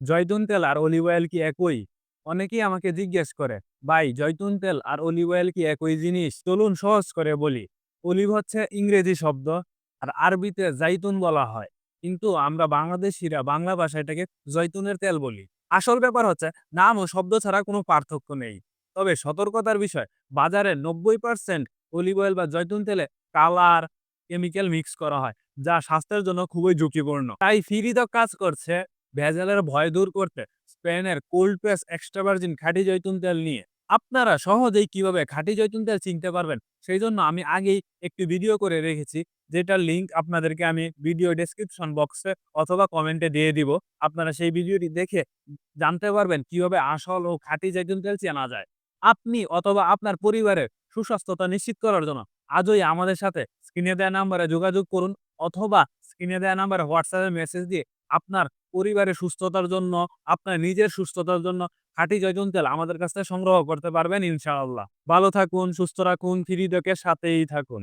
জয়তুন তেল আর olive oil কি একই? অনেকেই আমাকে জিজ্ঞেস করে, ভাই জয়তুন তেল আর অলিভ অয়েল কি একই জিনিস? চলুন সহজ করে বলি। অলিভ হচ্ছে ইংরেজি শব্দ আর আরবিতে জাইতুন বলা হয়। কিন্তু আমরা বাংলাদেশীরা বাংলা ভাষায় এটাকে জয়তুনের তেল বলি। আসল ব্যাপার হচ্ছে নাম ও শব্দ ছাড়া কোনো পার্থক্য নেই। তবে সতর্কতার বিষয়, বাজারে 90% অলিভ অয়েল বা জয়তুন তেলে কালার, কেমিক্যাল মিক্স করা হয়, যা স্বাস্থ্যের জন্য খুবই ঝুঁকিপূর্ণ। তাই ফ্রিতে কাজ করছে ভেজালের ভয় দূর করতে স্পেনের কোল্ড প্রেস এক্সট্রা ভার্জিন খাঁটি জৈতুন তেল নিয়ে। আপনারা সহজেই কিভাবে খাঁটি জৈতুন তেল চিনতে পারবেন সেই জন্য আমি আগেই একটি ভিডিও করে রেখেছি, যেটার লিঙ্ক আপনাদেরকে আমি ভিডিও ডেসক্রিপশন বক্সে অথবা কমেন্টে দিয়ে দিব। আপনারা সেই ভিডিওটি দেখে জানতে পারবেন কিভাবে আসল ও খাঁটি জৈতুন তেল চেনা যায়। আপনি অথবা আপনার পরিবারের সুস্বাস্থ্যতা নিশ্চিত করার জন্য আজই আমাদের সাথে স্ক্রিনে দেওয়া নাম্বারে যোগাযোগ করুন, অথবা স্ক্রিনে দেওয়া নাম্বারে হোয়াটসঅ্যাপে মেসেজ দিয়ে আপনার পরিবারের সুস্থতার জন্য, আপনার নিজের সুস্থতার জন্য খাঁটি জৈতুন তেল আমাদের কাছ থেকে সংগ্রহ করতে পারবেন ইনশাআল্লাহ। ভালো থাকুন, সুস্থ রাখুন, ফ্রিডকের সাথেই থাকুন।